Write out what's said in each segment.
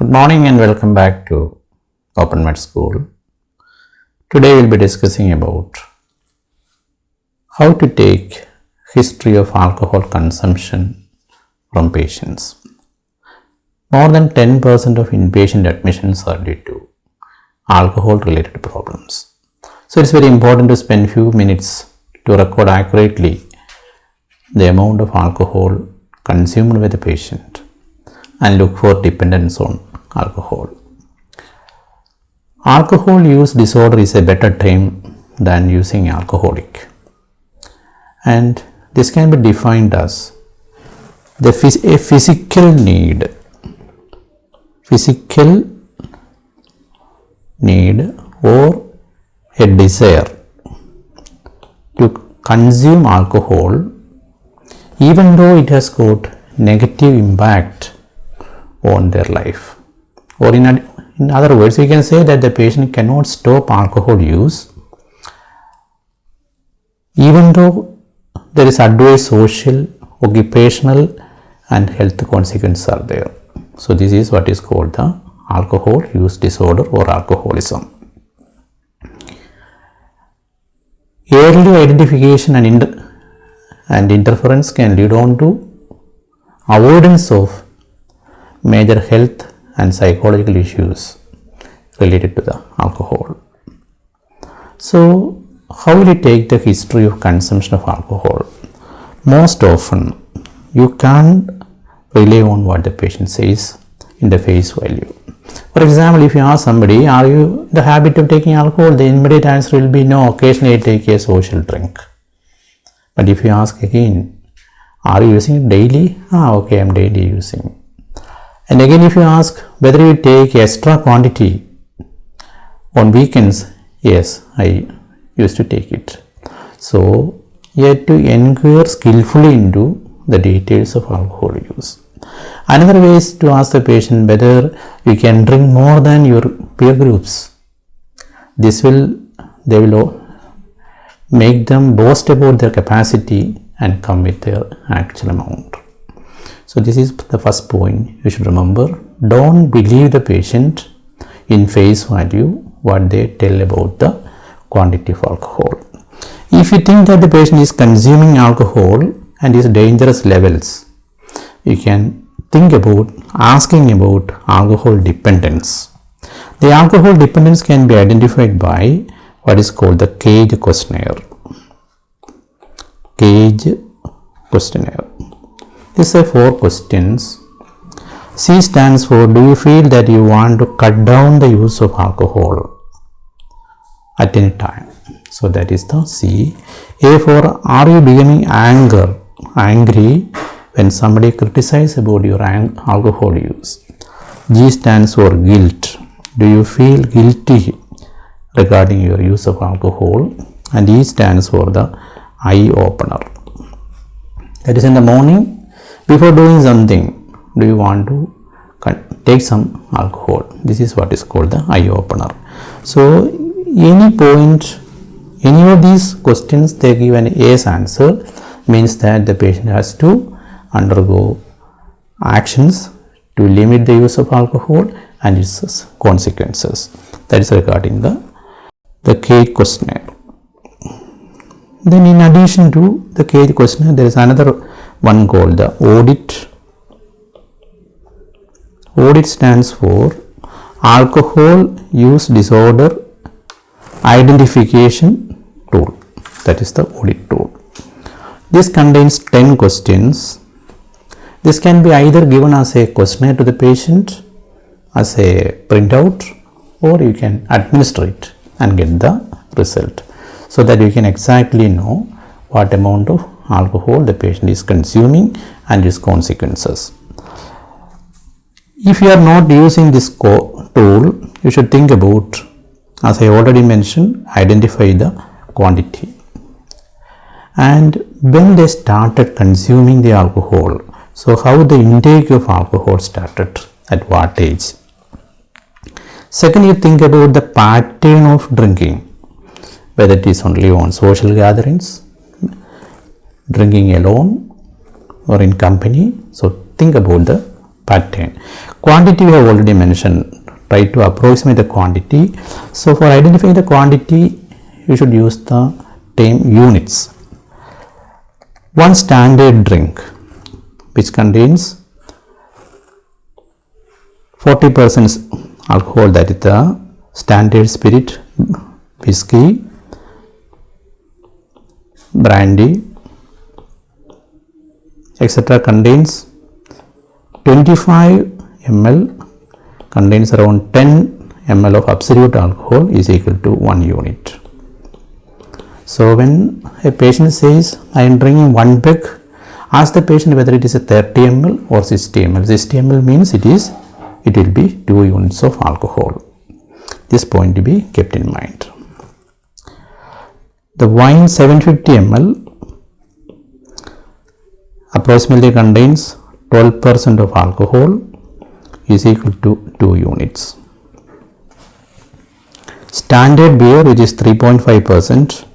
Good morning and welcome back to Open Med School. Today we'll be discussing about how to take history of alcohol consumption from patients. More than 10% of inpatient admissions are due to alcohol related problems. So it's very important to spend few minutes to record accurately the amount of alcohol consumed by the patient and look for dependence on alcohol. Alcohol use disorder is a better term than using alcoholic, and this can be defined as a physical need or a desire to consume alcohol even though it has got negative impact on their life. Or in other words, we can say that the patient cannot stop alcohol use even though there is adverse social, occupational and health consequences are there. So this is what is called the alcohol use disorder or alcoholism. Early identification and interference can lead on to avoidance of major health and psychological issues related to the alcohol. So how will you take the history of consumption of alcohol? Most often you can't rely on what the patient says in the face value. For example, if you ask somebody, are you in the habit of taking alcohol? The immediate answer will be no, occasionally I take a social drink. But if you ask again, are you using it daily? Okay, I'm daily using. And again, if you ask whether you take extra quantity on weekends, yes, I used to take it. So you have to inquire skillfully into the details of alcohol use. Another way is to ask the patient whether you can drink more than your peer groups. They will make them boast about their capacity and come with their actual amount. So this is the first point you should remember. Don't believe the patient in face value what they tell about the quantity of alcohol. If you think that the patient is consuming alcohol and is dangerous levels, you can think about asking about alcohol dependence. The alcohol dependence can be identified by what is called the CAGE questionnaire. CAGE questionnaire. These are 4 questions. C stands for, do you feel that you want to cut down the use of alcohol at any time? So that is the C. A for, are you becoming angry when somebody criticizes about your alcohol use? G stands for guilt. Do you feel guilty regarding your use of alcohol? And E stands for the eye opener. That is, in the morning, before doing something, do you want to take some alcohol? This is what is called the eye opener. So any point, any of these questions they give an yes answer, means that the patient has to undergo actions to limit the use of alcohol and its consequences. That is regarding the CAGE questionnaire. Then in addition to the CAGE questionnaire, there is another one called the AUDIT. AUDIT stands for Alcohol Use Disorder Identification Tool. That is the AUDIT tool. This contains 10 questions. This can be either given as a questionnaire to the patient, as a printout, or you can administer it and get the result, so that you can exactly know what amount of alcohol the patient is consuming and its consequences. If you are not using this tool, you should think about, as I already mentioned, identify the quantity and when they started consuming the alcohol. So how the intake of alcohol started, at what age. Second, you think about the pattern of drinking, whether it is only on social gatherings, drinking alone or in company. So think about the pattern. Quantity we have already mentioned. Try to approximate the quantity. So for identifying the quantity, you should use the term units. One standard drink which contains 40% alcohol, that is the standard spirit, whiskey, brandy, etc. contains 25 ml, contains around 10 ml of absolute alcohol is equal to 1 unit. So when a patient says I am drinking 1 peg, ask the patient whether it is a 30 ml or 60 ml. 60 ml means it will be 2 units of alcohol. This point to be kept in mind. The wine 750 ml approximately contains 12% of alcohol is equal to 2 units. Standard beer, which is 3.5%,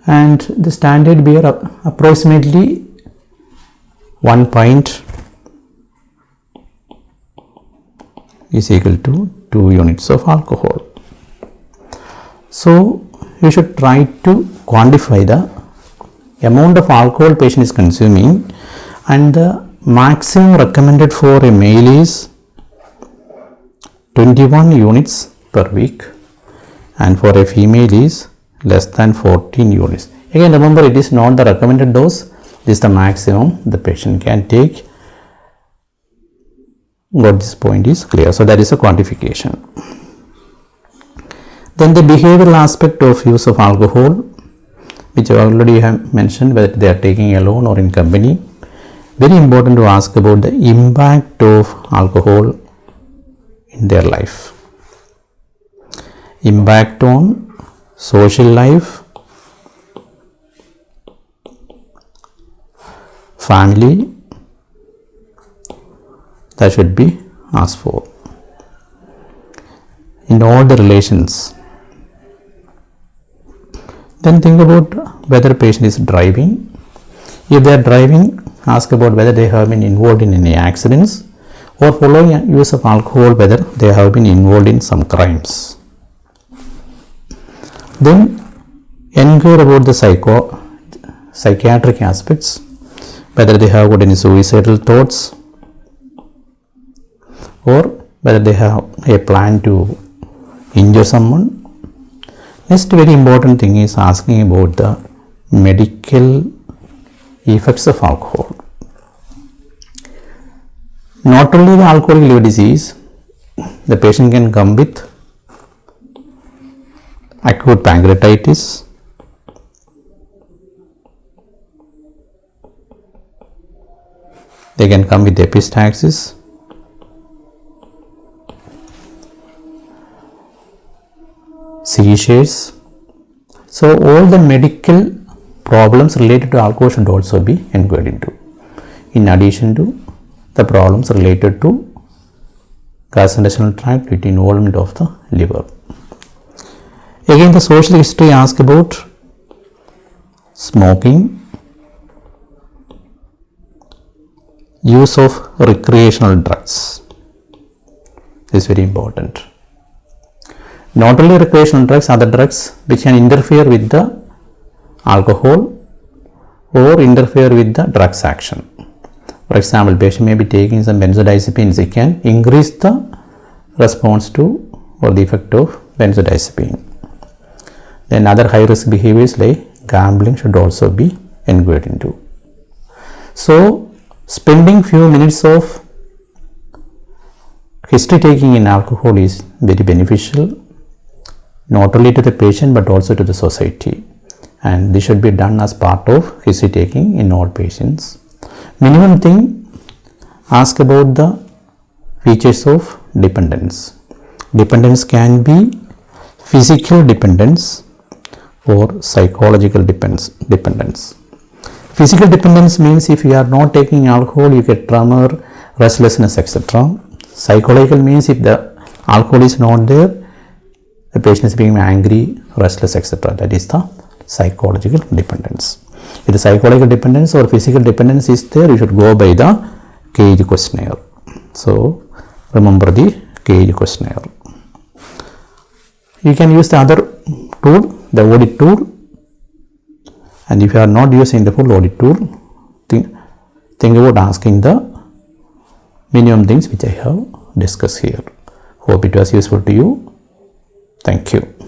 and the standard beer approximately 1 pint is equal to 2 units of alcohol. So you should try to quantify the amount of alcohol patient is consuming, and the maximum recommended for a male is 21 units per week, and for a female is less than 14 units. Again, remember, it is not the recommended dose, this is the maximum the patient can take. Got this point is clear. So that is a quantification. Then the behavioral aspect of use of alcohol, which I already have mentioned, whether they are taking alone or in company. Very important to ask about the impact of alcohol in their life. Impact on social life, family, that should be asked for. In all the relations. Then think about whether patient is driving. If they are driving, ask about whether they have been involved in any accidents, or following use of alcohol, whether they have been involved in some crimes. Then inquire about the psychiatric aspects, whether they have got any suicidal thoughts, or whether they have a plan to injure someone. Next very important thing is asking about the medical effects of alcohol. Not only the alcoholic liver disease, the patient can come with acute pancreatitis, they can come with epistaxis, seizures. So all the medical problems related to alcohol should also be inquired into, in addition to the problems related to gastrointestinal tract with involvement of the liver. Again, the social history asks about smoking, use of recreational drugs. This is very important. Not only recreational drugs, other drugs which can interfere with the alcohol or interfere with the drugs action. For example, patient may be taking some benzodiazepines, it can increase the response to or the effect of benzodiazepine. Then other high risk behaviors like gambling should also be inquired into. So spending few minutes of history taking in alcohol is very beneficial, not only to the patient but also to the society, and this should be done as part of history taking in all patients. Minimum thing, ask about the features of dependence. Dependence can be physical dependence or psychological dependence. Physical dependence means if you are not taking alcohol, you get tremor, restlessness, etc. Psychological means if the alcohol is not there, the patient is being angry, restless, etc. That is the psychological dependence. If the psychological dependence or physical dependence is there, you should go by the cage questionnaire. So remember the cage questionnaire. You can use the other tool, the audit tool, and if you are not using the full audit tool, think about asking the minimum things which I have discussed here. Hope it was useful to you. Thank you.